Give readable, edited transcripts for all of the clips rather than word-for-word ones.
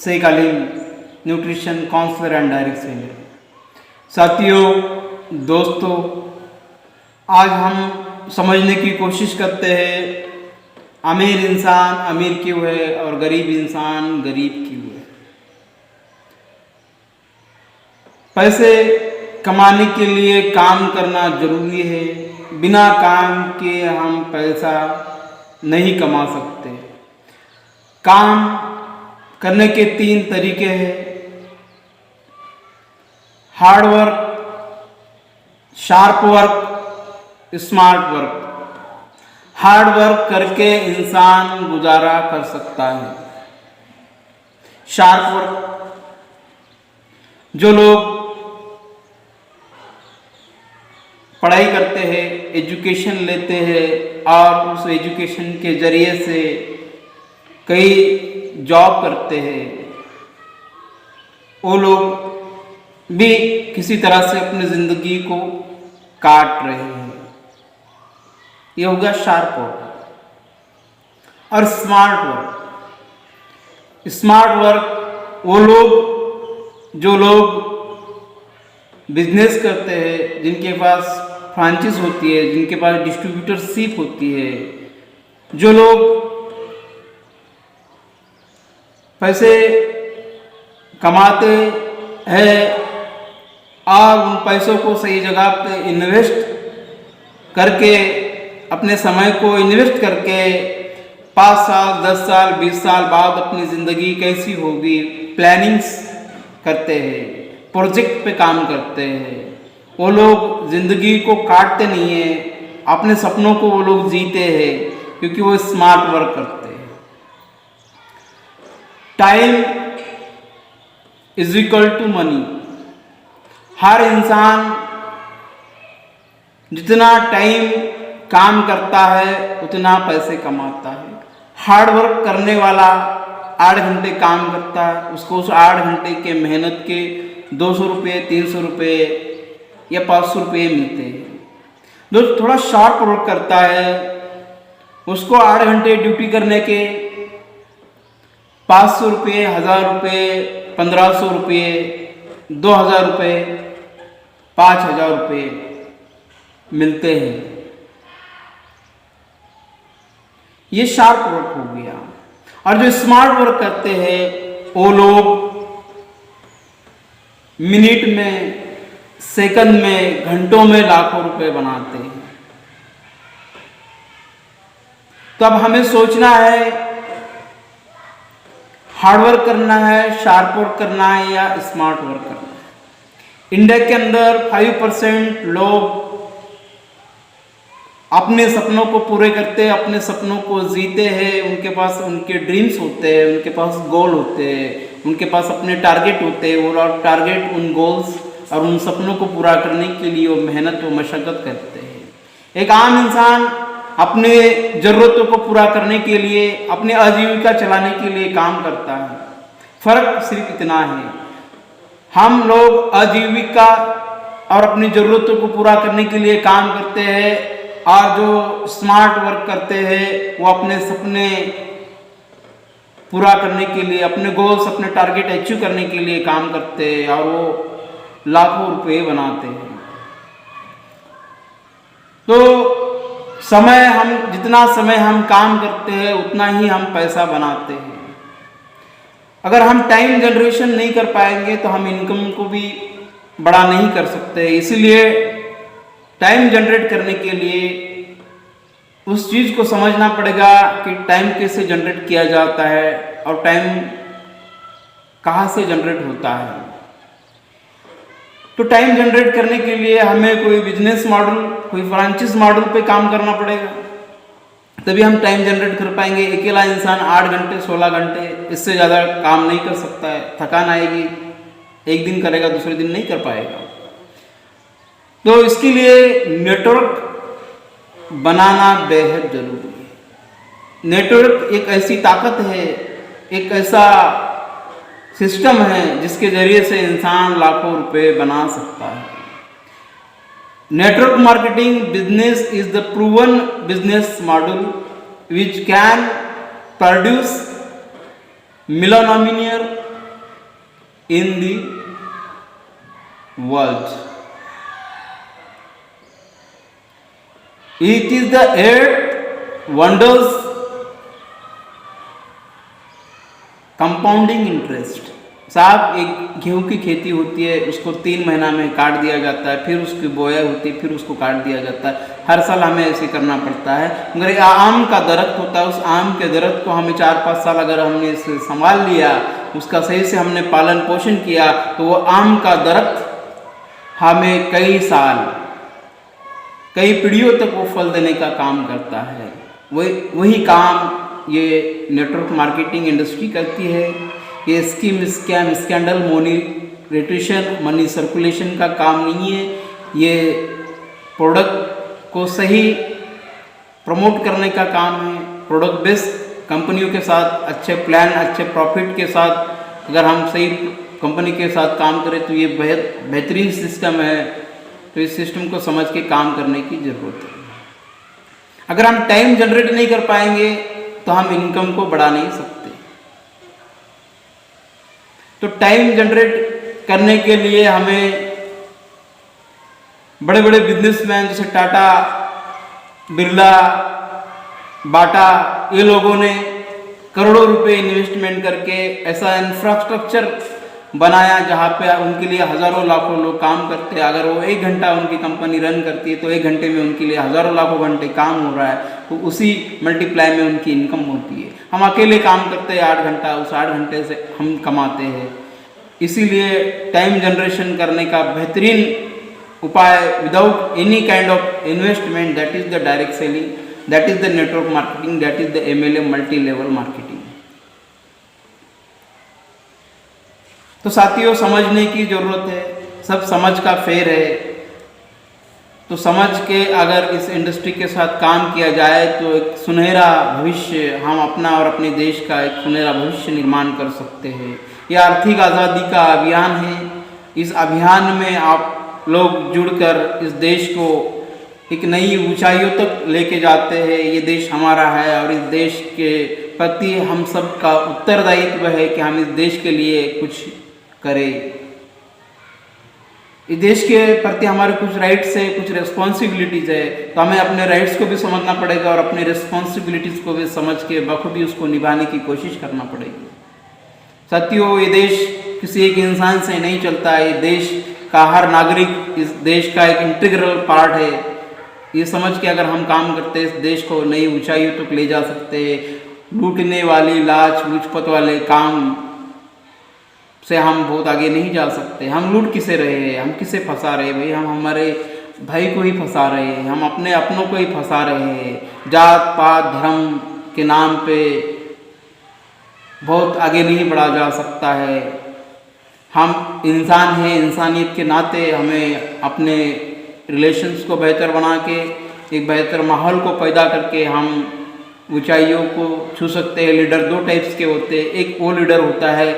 Sheikh Aleem, nutrition counsellor and direct seller. साथियों, दोस्तों, आज हम समझने की कोशिश करते हैं अमीर इंसान अमीर क्यों है और गरीब इंसान गरीब क्यों है। पैसे कमाने के लिए काम करना जरूरी है। बिना काम के हम पैसा नहीं कमा सकते। काम करने के 3 तरीके हैं: hard work, sharp work, smart work. Hard work करके इंसान गुजारा कर सकता है। शार्प वर्क, जो लोग पढ़ाई करते हैं, एजुकेशन लेते हैं और उस एजुकेशन के जरिए से कई जॉब करते हैं, वो लोग भी किसी तरह से अपनी ज़िंदगी को काट रहे हैं। ये हो गया शार्प वर्क। और स्मार्ट वर्क, स्मार्ट वर्क वो लोग जो लोग बिजनेस करते हैं, जिनके पास फ्रांचाइज होती है, जिनके पास डिस्ट्रीब्यूटरशिप होती है, जो लोग पैसे कमाते हैं और उन पैसों को सही जगह पे इन्वेस्ट करके, अपने समय को इन्वेस्ट करके 5 साल 10 साल 20 साल बाद अपनी ज़िंदगी कैसी होगी प्लानिंग्स करते हैं, प्रोजेक्ट पे काम करते हैं। वो लोग ज़िंदगी को काटते नहीं हैं, अपने सपनों को वो लोग जीते हैं, क्योंकि वो स्मार्ट वर्क करते हैं। Time is equal to money. हर इंसान जितना टाइम काम करता है उतना पैसे कमाता है। हार्ड वर्क करने वाला 8 घंटे काम करता है, उसको उस 8 घंटे के मेहनत के 200 रुपये 300 रुपये या 500 रुपये मिलते हैं। जो थोड़ा शार्प वर्क करता है उसको 8 घंटे ड्यूटी करने के 500 रुपये, 1000 रुपये, 1500 रुपये, 2000 रुपये, 5000 रुपये मिलते हैं। ये शार्प वर्क हो गया। और जो स्मार्ट वर्क करते हैं वो लोग मिनट में, सेकंड में, घंटों में लाखों रुपए बनाते हैं। तो अब हमें सोचना है हार्ड वर्क करना है, शार्प वर्क करना है या स्मार्ट वर्क करना है। इंडिया के अंदर 5% लोग अपने सपनों को पूरे करते हैं, अपने सपनों को जीते हैं। उनके पास उनके ड्रीम्स होते हैं, उनके पास गोल होते हैं, उनके पास अपने टारगेट होते हैं। वो टारगेट, उन गोल्स और उन सपनों को पूरा करने के लिए वो मेहनत व मशक्क़त करते हैं। एक आम इंसान अपने ज़रूरतों को पूरा करने के लिए, अपनी आजीविका चलाने के लिए काम करता है। फ़र्क सिर्फ इतना है, हम लोग आजीविका और अपनी ज़रूरतों को पूरा करने के लिए काम करते हैं, और जो स्मार्ट वर्क करते हैं वो अपने सपने पूरा करने के लिए, अपने गोल्स, अपने टारगेट अचीव करने के लिए काम करते हैं और वो लाखों रुपए बनाते हैं। तो जितना समय हम काम करते हैं उतना ही हम पैसा बनाते हैं। अगर हम टाइम जनरेशन नहीं कर पाएंगे तो हम इनकम को भी बड़ा नहीं कर सकते। इसीलिए टाइम जनरेट करने के लिए उस चीज़ को समझना पड़ेगा कि टाइम कैसे जनरेट किया जाता है और टाइम कहाँ से जनरेट होता है। तो टाइम जनरेट करने के लिए हमें कोई बिजनेस मॉडल, कोई फ्रांचाइज मॉडल पे काम करना पड़ेगा, तभी हम टाइम जनरेट कर पाएंगे। अकेला इंसान 8 घंटे 16 घंटे इससे ज़्यादा काम नहीं कर सकता है, थकान आएगी, एक दिन करेगा दूसरे दिन नहीं कर पाएगा। तो इसके लिए नेटवर्क बनाना बेहद जरूरी है। नेटवर्क एक ऐसी ताकत है, एक ऐसा सिस्टम है जिसके जरिए से इंसान लाखों रुपए बना सकता है। Network marketing business is the proven business model which can produce millionaire in the world. It is the 8 wonders compounding interest. साहब, एक गेहूं की खेती होती है, उसको 3 महीना में काट दिया जाता है, फिर उसकी बोया होती है, फिर उसको काट दिया जाता है। हर साल हमें ऐसे करना पड़ता है। मगर आम का दरख्त होता है, उस आम के दरख्त को हमें 4-5 साल अगर हमने इसे संभाल लिया, उसका सही से हमने पालन पोषण किया, तो वो आम का दरख्त हमें कई साल, कई पीढ़ियों तक वो फल देने का काम करता है। वही काम ये नेटवर्क मार्केटिंग इंडस्ट्री करती है। ये scheme, scam, scandal, monetisation, money circulation का काम नहीं है। ये प्रोडक्ट को सही प्रमोट करने का काम है। प्रोडक्ट बेस्ड कंपनियों के साथ अच्छे प्लान, अच्छे प्रॉफिट के साथ अगर हम सही कंपनी के साथ काम करें तो ये बेहतरीन सिस्टम है। तो इस सिस्टम को समझ के काम करने की ज़रूरत है। अगर हम टाइम जनरेट नहीं कर पाएंगे तो हम इनकम को बढ़ा नहीं सकते। तो टाइम जनरेट करने के लिए हमें बड़े बड़े बिजनेसमैन जैसे टाटा, बिरला, बाटा, ये लोगों ने करोड़ों रुपए इन्वेस्टमेंट करके ऐसा इंफ्रास्ट्रक्चर बनाया जहाँ पे उनके लिए हज़ारों लाखों लोग काम करते हैं। अगर वो 1 घंटा उनकी कंपनी रन करती है तो 1 घंटे में उनके लिए हज़ारों लाखों घंटे काम हो रहा है, तो उसी मल्टीप्लाई में उनकी इनकम होती है। हम अकेले काम करते हैं 8 घंटा, उस 8 घंटे से हम कमाते हैं। इसीलिए टाइम जनरेशन करने का बेहतरीन उपाय without any kind of investment, that is the direct selling, that is the network marketing, that is the MLM, multi level marketing. तो साथियों, समझने की ज़रूरत है, सब समझ का फेर है। तो समझ के अगर इस इंडस्ट्री के साथ काम किया जाए तो एक सुनहरा भविष्य हम अपना और अपने देश का एक सुनहरा भविष्य निर्माण कर सकते हैं। यह आर्थिक आज़ादी का अभियान है। इस अभियान में आप लोग जुड़कर इस देश को एक नई ऊंचाइयों तक लेके जाते हैं। ये देश हमारा है और इस देश के प्रति हम सब का उत्तरदायित्व है कि हम इस देश के लिए कुछ करें। इस देश के प्रति हमारे कुछ राइट्स है, कुछ रिस्पॉन्सिबिलिटीज़ है, तो हमें अपने राइट्स को भी समझना पड़ेगा और अपने रिस्पॉन्सिबिलिटीज़ को भी समझ के बखूबी उसको निभाने की कोशिश करना पड़ेगी। साथियों, ये देश किसी एक इंसान से नहीं चलता है। ये देश का हर नागरिक इस देश का एक इंटीग्रल पार्ट है। ये समझ के अगर हम काम करते हैं, इस देश को नई ऊंचाइयों तक ले जा सकते हैं। लूटने वाली, लाच लुचपत वाले काम से हम बहुत आगे नहीं जा सकते। हम लूट किसे रहे हैं, हम किसे फंसा रहे हैं भाई? हम हमारे भाई को ही फंसा रहे हैं, हम अपने अपनों को ही फंसा रहे हैं। जात पात धर्म के नाम पे बहुत आगे नहीं बढ़ा जा सकता है। हम इंसान हैं, इंसानियत के नाते हमें अपने रिलेशंस को बेहतर बना के एक बेहतर माहौल को पैदा करके हम ऊंचाइयों को छू सकते हैं। लीडर 2 टाइप्स के होते हैं। एक वो लीडर होता है,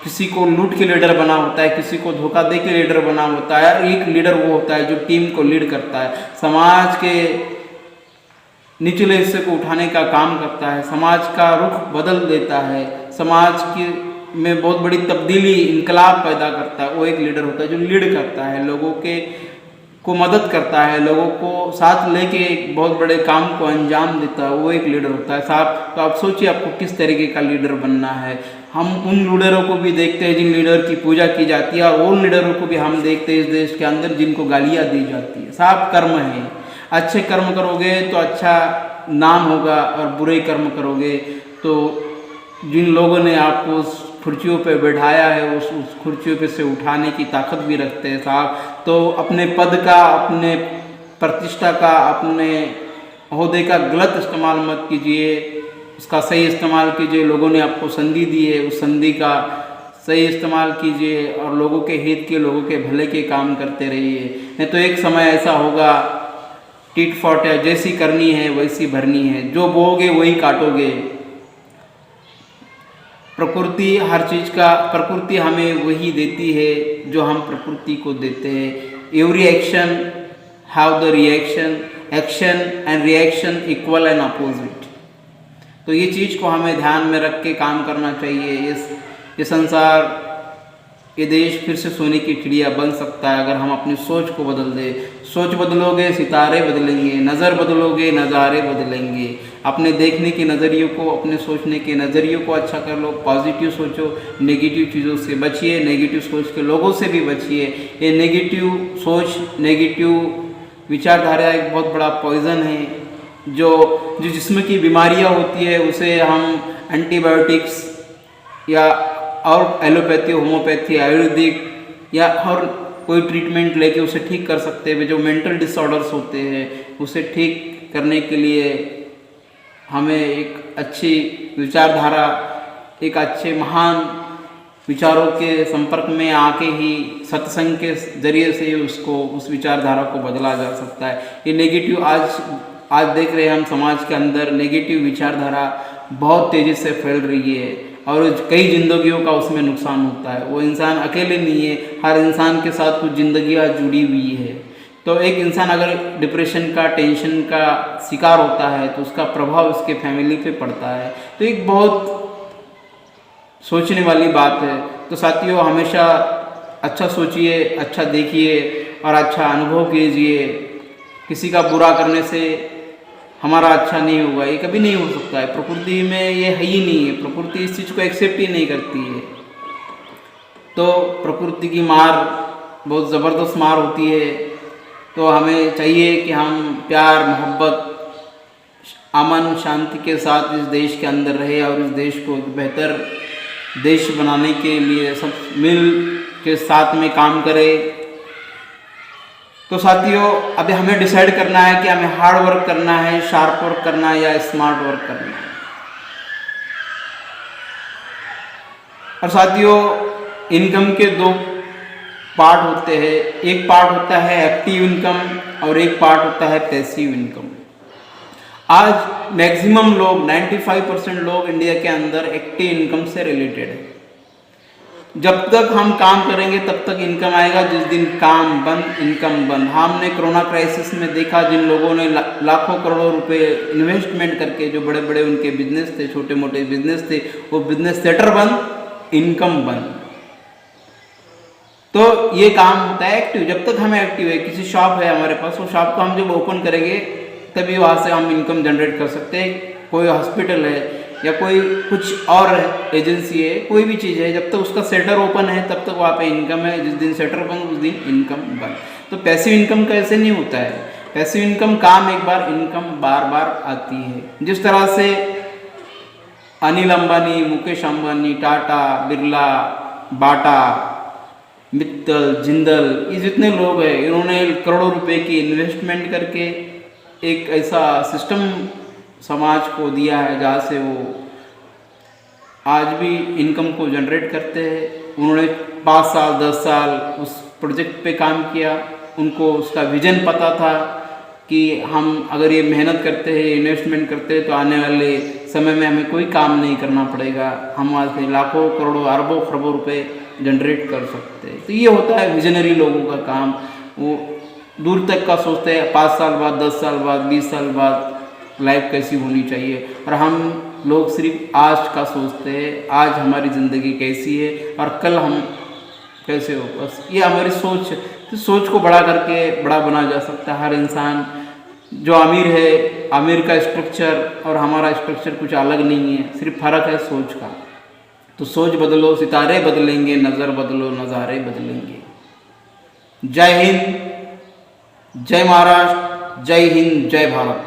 किसी को लूट के लीडर बना होता है, किसी को धोखा दे के लीडर बना होता है। एक लीडर वो होता है जो टीम को लीड करता है, समाज के निचले हिस्से को उठाने का काम करता है, समाज का रुख बदल देता है, समाज की में बहुत बड़ी तब्दीली, इनकलाब पैदा करता है। वो एक लीडर होता है जो लीड करता है, लोगों के को मदद करता है, लोगों को साथ लेके एक बहुत बड़े काम को अंजाम देता है। वो एक लीडर होता है साहब। तो आप सोचिए आपको किस तरीके का लीडर बनना है। हम उन लीडरों को भी देखते हैं जिन लीडर की पूजा की जाती है, और उन लीडरों को भी हम देखते हैं इस देश के अंदर जिनको गालियाँ दी जाती है। साहब, कर्म है। अच्छे कर्म करोगे तो अच्छा नाम होगा, और बुरे कर्म करोगे तो जिन लोगों ने आपको उस कुर्सियों पे बैठाया है उस कुर्सियों पे से उठाने की ताकत भी रखते हैं साहब। तो अपने पद का, अपने प्रतिष्ठा का, अपने ओहदे का गलत इस्तेमाल मत कीजिए, उसका सही इस्तेमाल कीजिए। लोगों ने आपको संधि दी है, उस संधि का सही इस्तेमाल कीजिए और लोगों के हित के, लोगों के भले के काम करते रहिए। नहीं तो एक समय ऐसा होगा, टिट फॉट है, जैसी करनी है वैसी भरनी है, जो बोओगे वही काटोगे। प्रकृति हर चीज़ का, प्रकृति हमें वही देती है जो हम प्रकृति को देते हैं। Every action have the reaction, action and reaction equal and opposite. तो ये चीज़ को हमें ध्यान में रख के काम करना चाहिए। ये संसार ये देश फिर से सोने की चिड़िया बन सकता है अगर हम अपनी सोच को बदल दें। सोच बदलोगे सितारे बदलेंगे, नज़र बदलोगे नज़ारे बदलेंगे। अपने देखने के नज़रियों को, अपने सोचने के नज़रियों को अच्छा कर लो, पॉजिटिव सोचो, नेगेटिव चीज़ों से बचिए, नेगेटिव सोच के लोगों से भी बचिए। ये नेगेटिव सोच, नेगेटिव विचारधारा एक बहुत बड़ा पॉइज़न है जो जिस्म की बीमारियाँ होती है उसे हम एंटीबायोटिक्स या और एलोपैथी, होम्योपैथी, आयुर्वेदिक या और कोई ट्रीटमेंट लेके उसे ठीक कर सकते हैं। जो मेंटल डिसऑर्डर्स होते हैं उसे ठीक करने के लिए हमें एक अच्छी विचारधारा, एक अच्छे महान विचारों के संपर्क में आके ही सत्संग के जरिए से उसको, उस विचारधारा को बदला जा सकता है। ये नेगेटिव आज देख रहे हैं हम समाज के अंदर नेगेटिव विचारधारा बहुत तेज़ी से फैल रही है और कई जिंदगियों का उसमें नुकसान होता है। वो इंसान अकेले नहीं है, हर इंसान के साथ कुछ जिंदगियाँ जुड़ी हुई है। तो एक इंसान अगर डिप्रेशन का, टेंशन का शिकार होता है तो उसका प्रभाव उसके फैमिली पे पड़ता है। तो एक बहुत सोचने वाली बात है। तो साथियों, हमेशा अच्छा सोचिए, अच्छा देखिए और अच्छा अनुभव कीजिए। किसी का बुरा करने से हमारा अच्छा नहीं होगा, ये कभी नहीं हो सकता है। प्रकृति में ये है ही नहीं है, प्रकृति इस चीज़ को एक्सेप्ट ही नहीं करती है। तो प्रकृति की मार बहुत ज़बरदस्त मार होती है। तो हमें चाहिए कि हम प्यार, मोहब्बत, अमन, शांति के साथ इस देश के अंदर रहे और इस देश को एक बेहतर देश बनाने के लिए सब मिल के साथ में काम करें। तो साथियों, अभी हमें डिसाइड करना है कि हमें हार्ड वर्क करना है, शार्प वर्क करना है या स्मार्ट वर्क करना है। और साथियों, इनकम के दो पार्ट होते हैं। एक पार्ट होता है एक्टिव इनकम और एक पार्ट होता है पैसिव इनकम। आज मैक्सिमम लोग 95% लोग इंडिया के अंदर एक्टिव इनकम से रिलेटेड है। जब तक हम काम करेंगे तब तक इनकम आएगा, जिस दिन काम बंद इनकम बंद। हमने कोरोना क्राइसिस में देखा, जिन लोगों ने लाखों करोड़ों रुपए इन्वेस्टमेंट करके, जो बड़े बड़े उनके बिजनेस थे, छोटे मोटे बिजनेस थे, वो बिजनेस सेटर बंद, इनकम बंद। तो ये काम होता है एक्टिव। जब तक हम एक्टिव है, किसी शॉप है हमारे पास, वो शॉप को हम जब ओपन करेंगे तभी वहाँ से हम इनकम जनरेट कर सकते हैं। कोई हॉस्पिटल है या कोई कुछ और एजेंसी है, कोई भी चीज़ है, जब तक उसका सेटर ओपन है तब तक वहाँ पे इनकम है। जिस दिन सेटर बंद उस दिन इनकम बंद। तो पैसिव इनकम का ऐसे नहीं होता है। पैसिव इनकम काम एक बार, इनकम बार बार आती है। जिस तरह से अनिल अंबानी, मुकेश अंबानी, टाटा, बिरला, बाटा, मित्तल, जिंदल, ये जितने लोग हैं, इन्होंने करोड़ों रुपए की इन्वेस्टमेंट करके एक ऐसा सिस्टम समाज को दिया है जहाँ से वो आज भी इनकम को जनरेट करते हैं। उन्होंने 5 साल 10 साल उस प्रोजेक्ट पे काम किया। उनको उसका विजन पता था कि हम अगर ये मेहनत करते हैं, इन्वेस्टमेंट करते हैं, तो आने वाले समय में हमें कोई काम नहीं करना पड़ेगा, हम आज से लाखों करोड़ों अरबों खरबों रुपए जनरेट कर सकते हैं। तो ये होता है विजनरी लोगों का काम। वो दूर तक का सोचते हैं, 5 साल बाद, 10 साल बाद, 20 साल बाद लाइफ कैसी होनी चाहिए। और हम लोग सिर्फ आज का सोचते हैं, आज हमारी ज़िंदगी कैसी है और कल हम कैसे हो। बस ये हमारी सोच है। तो सोच को बड़ा करके बड़ा बना जा सकता है। हर इंसान जो अमीर है, अमीर का स्ट्रक्चर और हमारा स्ट्रक्चर कुछ अलग नहीं है, सिर्फ फ़र्क है सोच का। तो सोच बदलो, सितारे बदलेंगे, नज़र बदलो, नज़ारे बदलेंगे। जय हिंद, जय महाराष्ट्र, जय हिंद, जय भारत।